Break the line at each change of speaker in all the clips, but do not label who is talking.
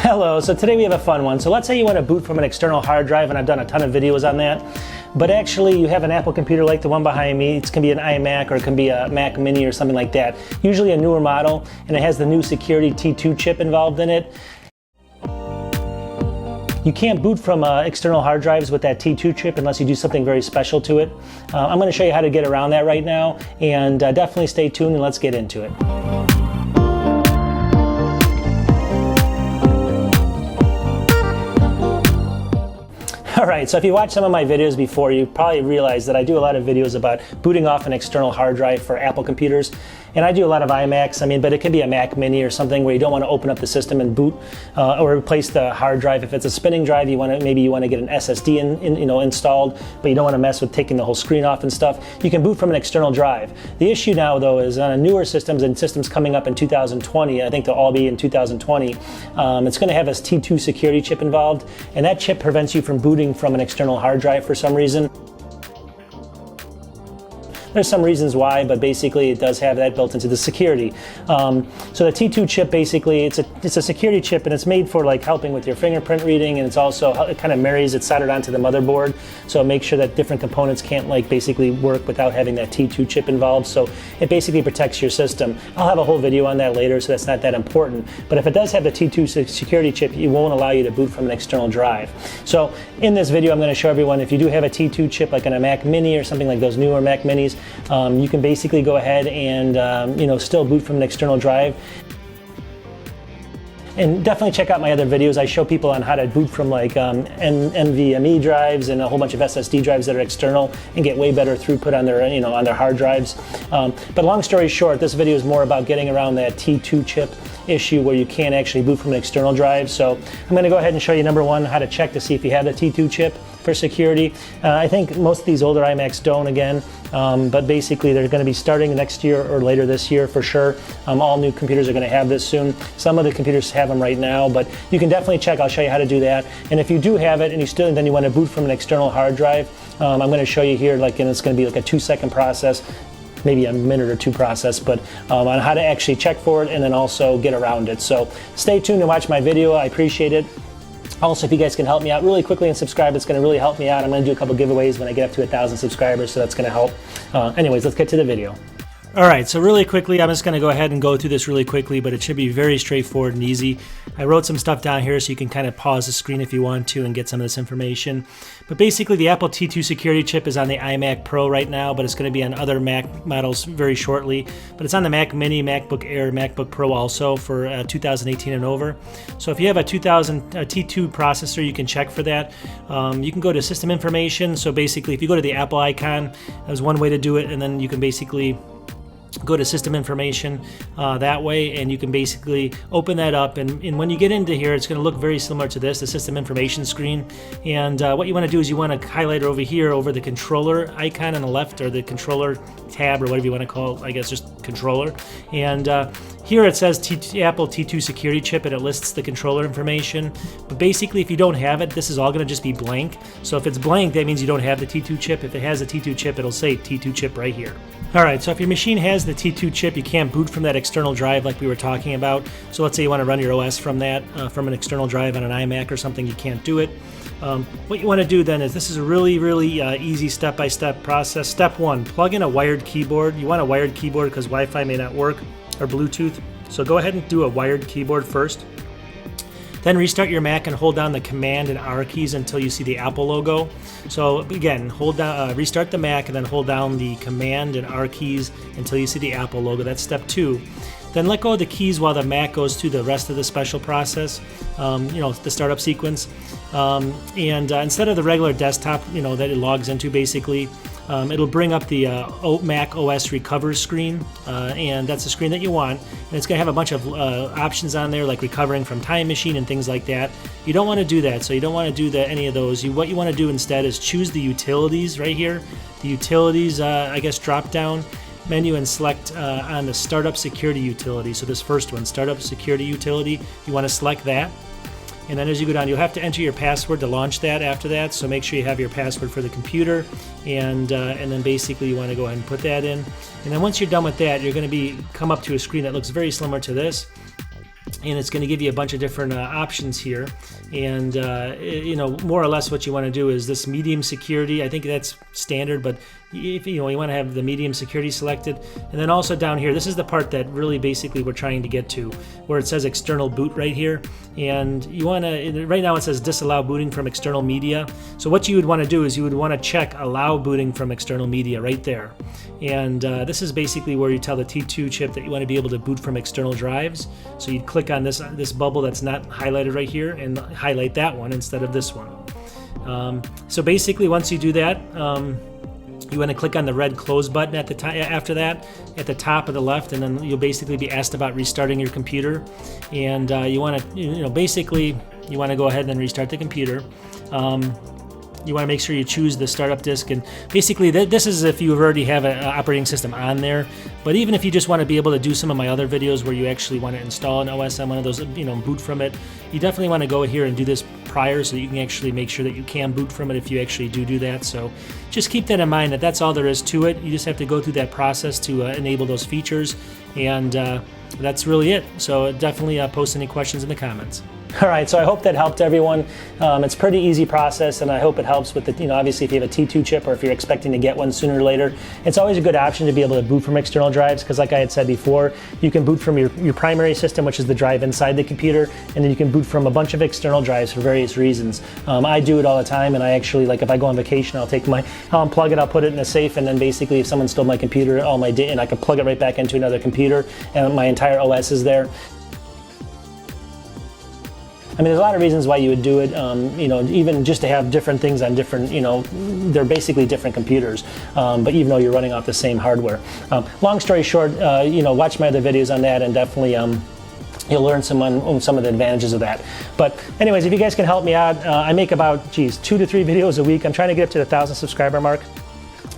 Hello, so today we have a fun one. So let's say you want to boot from an external hard drive, and I've done a ton of videos on that, but actually you have an Apple computer like the one behind me. It can be an iMac or it can be a Mac Mini or something like that, usually a newer model, and it has the new security T2 chip involved in it. You can't boot from external hard drives with that T2 chip unless you do something very special to it. I'm going to show you how to get around that right now, and definitely stay tuned and let's get into it. Alright, so if you watched some of my videos before, you probably realized that I do a lot of videos about booting off an external hard drive for Apple computers. And I do a lot of iMacs, but it could be a Mac Mini or something where you don't want to open up the system and boot or replace the hard drive. If it's a spinning drive, maybe you want to get an SSD installed, but you don't want to mess with taking the whole screen off and stuff. You can boot from an external drive. The issue now, though, is on newer systems and systems coming up in 2020, I think they'll all be in 2020, it's going to have this T2 security chip involved, and that chip prevents you from booting from an external hard drive for some reason. There's some reasons why, but basically it does have that built into the security. So the T2 chip, basically, it's a security chip, and it's made for like helping with your fingerprint reading, and it kind of marries, it's soldered onto the motherboard, so it makes sure that different components can't basically work without having that T2 chip involved. So it basically protects your system. I'll have a whole video on that later, so that's not that important. But if it does have the T2 security chip, it won't allow you to boot from an external drive. So in this video, I'm going to show everyone, if you do have a T2 chip like in a Mac Mini or something like those newer Mac Minis, you can basically go ahead and still boot from an external drive. And definitely check out my other videos. I show people on how to boot from NVMe drives and a whole bunch of SSD drives that are external and get way better throughput on their on their hard drives. But long story short, this video is more about getting around that T2 chip issue where you can't actually boot from an external drive. So I'm going to go ahead and show you, number one, how to check to see if you have the T2 chip for security. I think most of these older iMacs don't, again, but basically they're going to be starting next year or later this year for sure. All new computers are going to have this soon. Some of the computers have them right now, but you can definitely check. I'll show you how to do that. And if you do have it and you want to boot from an external hard drive, I'm going to show you here, and it's going to be like a 2-second process, maybe a minute or two process, but on how to actually check for it and then also get around it. So stay tuned and watch my video. I appreciate it. Also, if you guys can help me out really quickly and subscribe, it's going to really help me out. I'm going to do a couple giveaways when I get up to 1,000 subscribers, so that's going to help. Anyways, let's get to the video. Alright, so really quickly, I'm just going to go ahead and go through this really quickly, but it should be very straightforward and easy. I wrote some stuff down here so you can kind of pause the screen if you want to and get some of this information. But basically, the Apple T2 security chip is on the iMac Pro right now, but it's going to be on other Mac models very shortly. But it's on the Mac Mini, MacBook Air, MacBook Pro also for 2018 and over. So if you have a T2 processor, you can check for that. You can go to System Information. So basically, if you go to the Apple icon, there's one way to do it, and then you can basically go to System Information that way, and you can basically open that up, and when you get into here, it's going to look very similar to this, the System Information screen. And what you want to do is you want to highlight over here over the controller icon on the left, or the controller tab, or whatever you want to call it, I guess just controller. And here it says Apple T2 security chip, and it lists the controller information. But basically, if you don't have it, this is all going to just be blank. So if it's blank, that means you don't have the T2 chip. If it has a T2 chip, it'll say T2 chip right here. Alright, so if your machine has the T2 chip, you can't boot from that external drive like we were talking about. So let's say you want to run your OS from that, from an external drive on an iMac or something, you can't do it. What you want to do then is, this is a really easy step-by-step process. Step one, plug in a wired keyboard. You want a wired keyboard because Wi-Fi may not work, or Bluetooth. So go ahead and do a wired keyboard first. Then restart your Mac and hold down the Command and R keys until you see the Apple logo. So again, hold down, restart the Mac and then hold down the Command and R keys until you see the Apple logo. That's step two. Then let go of the keys while the Mac goes through the rest of the special process, the startup sequence. Instead of the regular desktop, that it logs into, basically, it'll bring up the macOS recover screen, and that's the screen that you want. And it's going to have a bunch of options on there, like recovering from Time Machine and things like that. You don't want to do that, so you don't want to do any of those. What you want to do instead is choose the utilities right here. The utilities, drop down menu, and select on the Startup Security Utility. So this first one, Startup Security Utility, you want to select that. And then as you go down, you'll have to enter your password to launch that after that. So make sure you have your password for the computer, and then basically you want to go ahead and put that in. And then once you're done with that, you're going to come up to a screen that looks very similar to this. and it's going to give you a bunch of different options here. And you know, more or less what you want to do is this medium security. I think that's standard, but if you want to have the medium security selected. And then also down here, this is the part that really basically we're trying to get to, where it says external boot right here. And you want to, right now it says disallow booting from external media. So what you would want to do is you would want to check allow booting from external media right there. And this is basically where you tell the T2 chip that you want to be able to boot from external drives. So you'd click on this bubble that's not highlighted right here and highlight that one instead of this one. So basically once you do that, you want to click on the red close button at the top, after that, at the top of the left, and then you'll basically be asked about restarting your computer. And you want to, basically, you want to go ahead and restart the computer. You want to make sure you choose the startup disk, and basically this is if you already have an operating system on there. But even if you just want to be able to do some of my other videos where you actually want to install an OS on one of those, boot from it, you definitely want to go here and do this prior so that you can actually make sure that you can boot from it if you actually do that. So just keep that in mind, that that's all there is to it. You just have to go through that process to enable those features, and that's really it. So definitely post any questions in the comments. All right, so I hope that helped everyone. It's a pretty easy process, and I hope it helps with the, obviously if you have a T2 chip or if you're expecting to get one sooner or later, it's always a good option to be able to boot from external drives, because like I had said before, you can boot from your primary system, which is the drive inside the computer, and then you can boot from a bunch of external drives for various reasons. I do it all the time, and I actually, like if I go on vacation, I'll unplug it, I'll put it in a safe, and then basically if someone stole my computer, all my data, and I can plug it right back into another computer, and my entire OS is there. I mean, there's a lot of reasons why you would do it, even just to have different things on different, they're basically different computers, but even though you're running off the same hardware. Long story short, watch my other videos on that, and definitely you'll learn some of the advantages of that. But anyways, if you guys can help me out, I make about, 2 to 3 videos a week. I'm trying to get up to the 1,000 subscriber mark.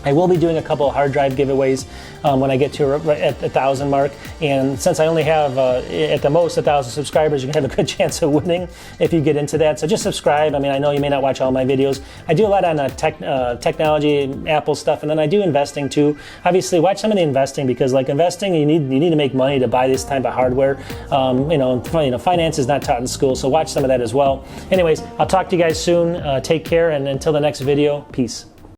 I will be doing a couple of hard drive giveaways when I get to at the 1,000 mark, and since I only have at the most 1,000 subscribers, you can have a good chance of winning if you get into that. So just subscribe. I mean, I know you may not watch all my videos. I do a lot on technology, Apple stuff, and then I do investing too. Obviously, watch some of the investing, because like investing, you need to make money to buy this type of hardware. Finance is not taught in school, so watch some of that as well. Anyways, I'll talk to you guys soon. Take care, and until the next video, peace.